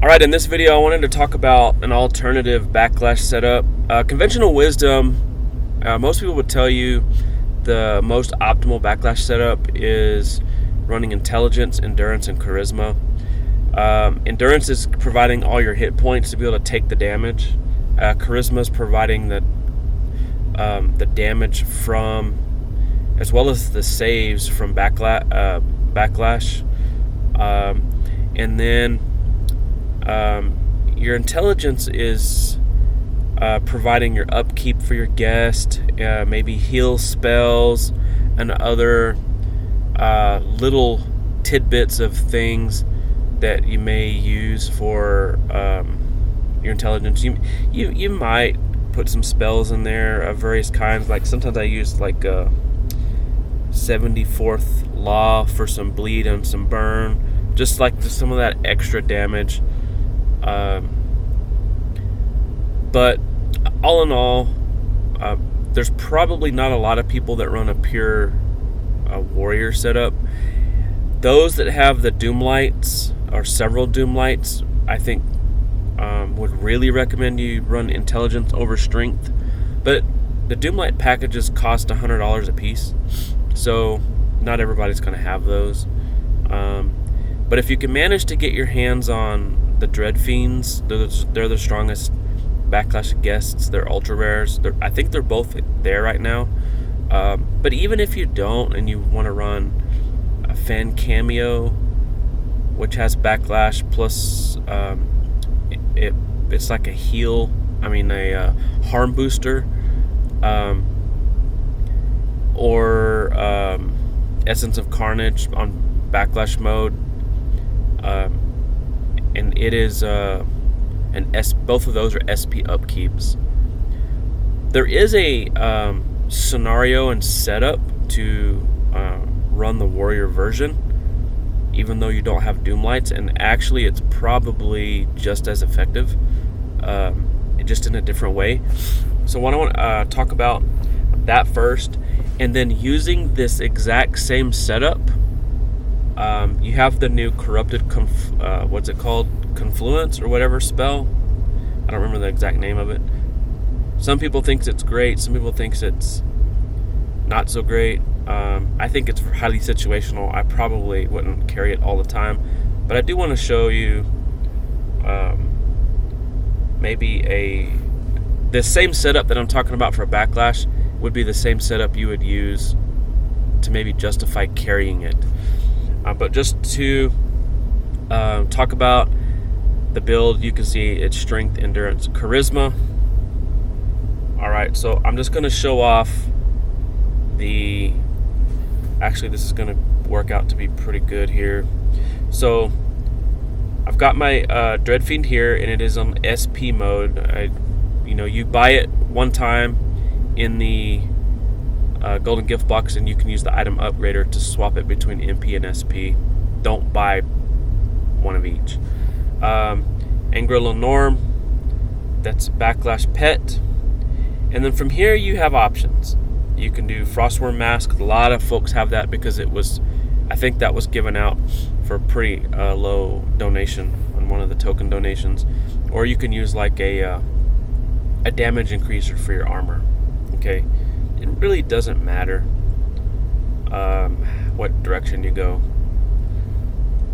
Alright, in this video I wanted to talk about an alternative backlash setup. Conventional wisdom, most people would tell you the most optimal backlash setup is running intelligence, endurance, and charisma. Endurance is providing all your hit points to be able to take the damage. Charisma is providing the damage from, as well as the saves from backlash. And then your intelligence is providing your upkeep for your guest, maybe heal spells and other little tidbits of things that you may use for your intelligence. You might put some spells in there of various kinds. Like sometimes I use like 74th Law for some bleed and some burn, just some of that extra damage. But all in all, there's probably not a lot of people that run a pure warrior setup. Those that have the Doomlights or several Doomlights, I think would really recommend you run intelligence over strength. But the Doomlight packages cost $100 a piece, so not everybody's going to have those. But if you can manage to get your hands on the Dread Fiends, they're the strongest backlash guests. They're ultra rares. I think they're both there right now. But even if you don't and you want to run a Fan Cameo, which has backlash plus it's like a heal, a harm booster, or Essence of Carnage on backlash mode, and it is both of those are SP upkeeps. There is a scenario and setup to run the warrior version, even though you don't have Doomlights, and actually it's probably just as effective, just in a different way. So I want to talk about that first, and then using this exact same setup. You have the new corrupted what's it called, confluence or whatever spell. I don't remember the exact name of it. Some people think it's great, some people think it's not so great. I think it's highly situational. I probably wouldn't carry it all the time, but I do want to show you the same setup that I'm talking about for backlash would be the same setup you would use to maybe justify carrying it. But just to talk about the build, you can see it's strength, endurance, charisma. Alright, so I'm just going to show off actually this is going to work out to be pretty good here. So I've got my Dread Fiend here, and it is on SP mode. You buy it one time in the golden gift box, and you can use the item upgrader to swap it between MP and SP. Don't buy one of each. Angril Norm, that's backlash pet. And then from here you have options. You can do Frostworm Mask. A lot of folks have that because I think that was given out for a pretty low donation on one of the token donations. Or you can use like a damage increaser for your armor. Okay, it really doesn't matter what direction you go.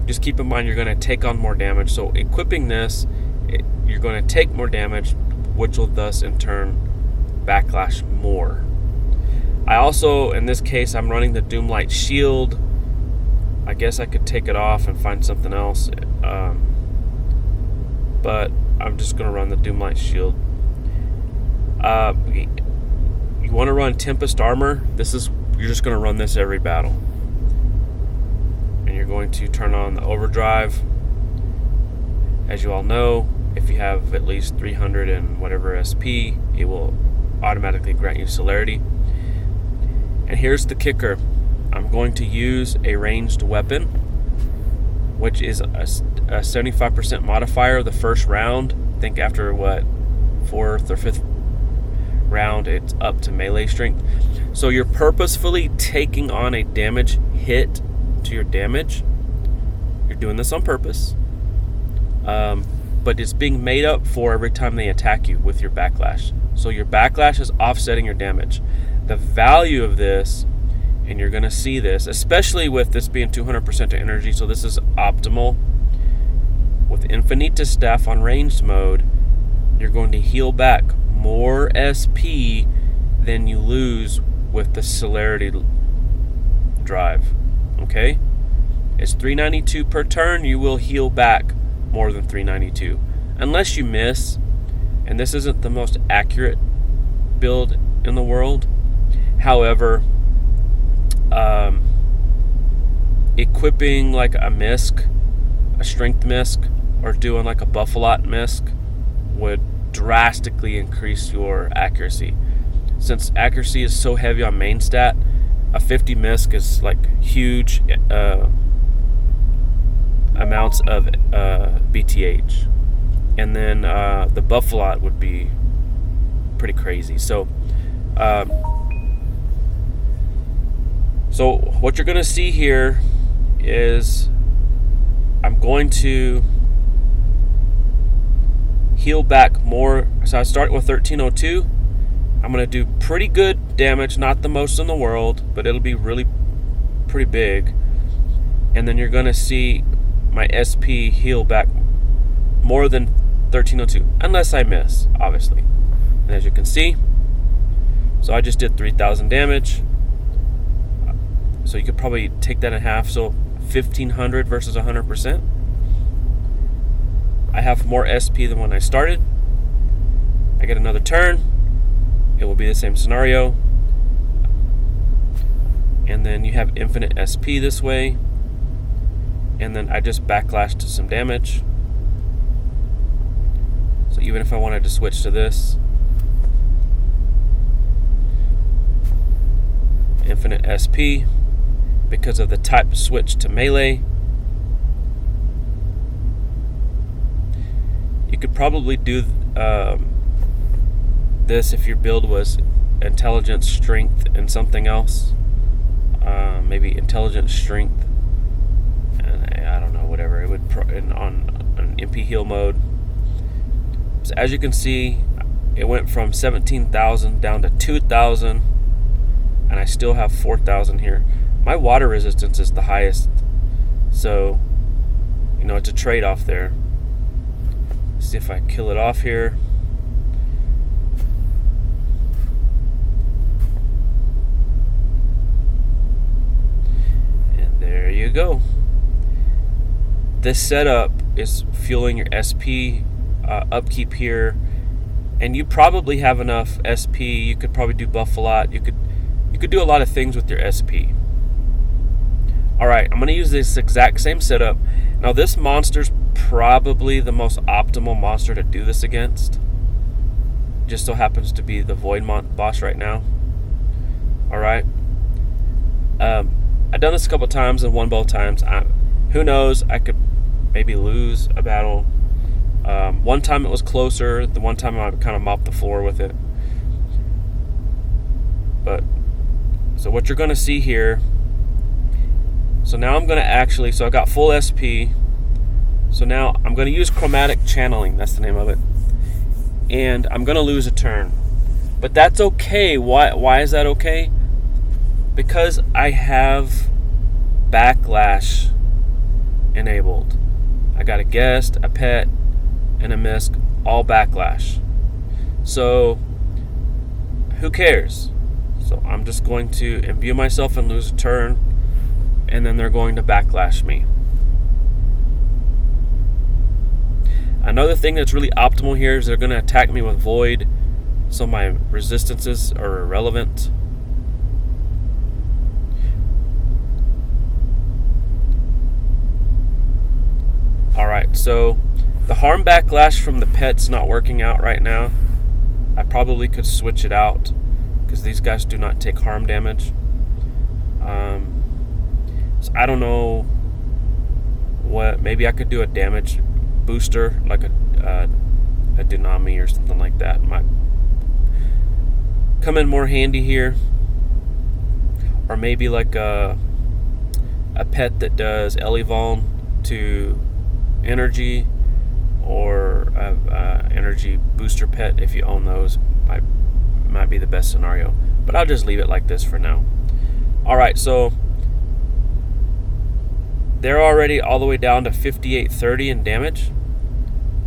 Just keep in mind you're going to take on more damage. So equipping this, you're going to take more damage, which will thus in turn backlash more. I also, in this case, I'm running the Doomlight shield. I guess I could take it off and find something else, but I'm just going to run the Doomlight shield. You want to run Tempest armor. You're just going to run this every battle, and you're going to turn on the overdrive. As you all know, if you have at least 300 and whatever SP, it will automatically grant you celerity. And here's the kicker. I'm going to use a ranged weapon, which is a 75% modifier the first round. I think after fourth or fifth round, it's up to melee strength. So you're purposefully taking on a damage hit to your damage. You're doing this on purpose. but it's being made up for every time they attack you with your backlash. So your backlash is offsetting your damage. The value of this, and you're going to see this, especially with this being 200% to energy, so this is optimal. With Infinitus Staff on ranged mode, you're going to heal back more SP than you lose with the Celerity drive. Okay? It's 392 per turn. You will heal back more than 392. Unless you miss, and this isn't the most accurate build in the world. However, equipping like a misc, a strength misc, or doing like a Buffalot misc would drastically increase your accuracy. Since accuracy is so heavy on main stat, a 50 misc is like huge amounts of BTH. And then the Buffalot would be pretty crazy. So what you're going to see here is I'm going to heal back more. So I start with 1302. I'm going to do pretty good damage, not the most in the world, but it'll be really pretty big. And then you're going to see my SP heal back more than 1302, unless I miss, obviously. And as you can see, so I just did 3,000 damage. So you could probably take that in half. So 1,500 versus 100%. I have more SP than when I started. I get another turn. It will be the same scenario. And then you have infinite SP this way. And then I just backlashed to some damage. So even if I wanted to switch to this, infinite SP, because of the type switch to melee. You could probably do this if your build was intelligence, strength, and something else. Maybe intelligence, strength, and I don't know, whatever. It would on MP heal mode. So as you can see, it went from 17,000 down to 2,000, and I still have 4,000 here. My water resistance is the highest, so it's a trade-off there. Let's see if I kill it off here. And there you go. This setup is fueling your SP upkeep here, and you probably have enough SP. You could probably do buff a lot. You could do a lot of things with your SP. Alright, I'm going to use this exact same setup. Now this monster's probably the most optimal monster to do this against. Just so happens to be the Void boss right now. Alright. I've done this a couple times and won both times. Who knows, I could maybe lose a battle. One time it was closer. The one time I kind of mopped the floor with it. But, so what you're going to see here, so now I'm going to so I got full SP. So now I'm going to use chromatic channeling. That's the name of it. And I'm going to lose a turn. But that's okay. Why is that okay? Because I have Backlash enabled. I got a guest, a pet, and a misc, all Backlash. So who cares? So I'm just going to imbue myself and lose a turn, and then they're going to Backlash me. Another thing that's really optimal here is they're going to attack me with Void, so my resistances are irrelevant. Alright, so the harm backlash from the pet's not working out right now. I probably could switch it out because these guys do not take harm damage. So I don't know what, maybe I could do a damage booster like a Dynami or something like that. Might come in more handy here. Or maybe like a pet that does Elevon to energy, or energy booster pet if you own those. Might be the best scenario, but I'll just leave it like this for now. Alright, so they're already all the way down to 5830 in damage.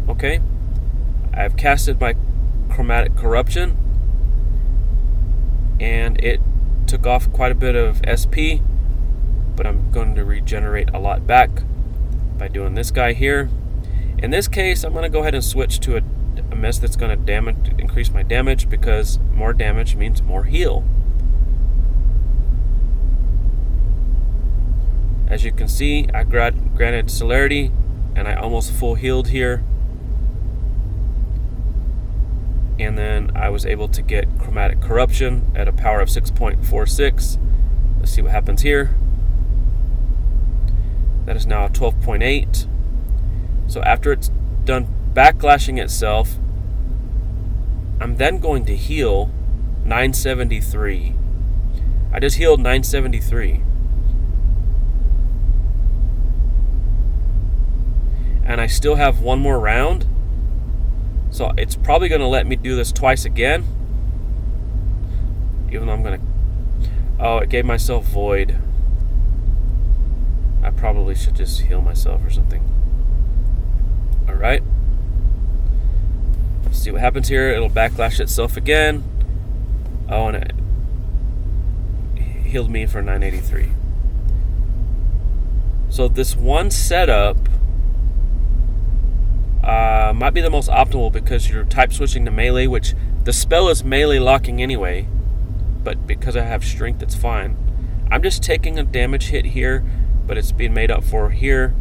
Okay, I've casted my Chromatic Corruption, and it took off quite a bit of SP, but I'm going to regenerate a lot back by doing this guy here. In this case, I'm going to go ahead and switch to a mess that's going to increase my damage, because more damage means more heal. As you can see, I granted celerity, and I almost full healed here. And then I was able to get Chromatic Corruption at a power of 6.46. Let's see what happens here. That is now 12.8. So after it's done backlashing itself, I'm then going to heal 973. I just healed 973. And I still have one more round. So it's probably going to let me do this twice again. Even though I'm going to... Oh, it gave myself Void. I probably should just heal myself or something. Alright. See what happens here. It'll backlash itself again. Oh, and it healed me for 983. So this one setup might be the most optimal, because you're type switching to melee, which the spell is melee locking anyway, but because I have strength, it's fine. I'm just taking a damage hit here, but it's being made up for here,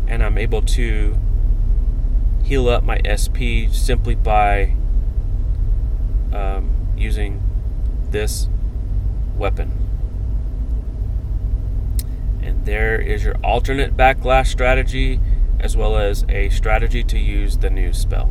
and I'm able to heal up my SP simply by using this weapon. And there is your alternate backlash strategy, as well as a strategy to use the new spell.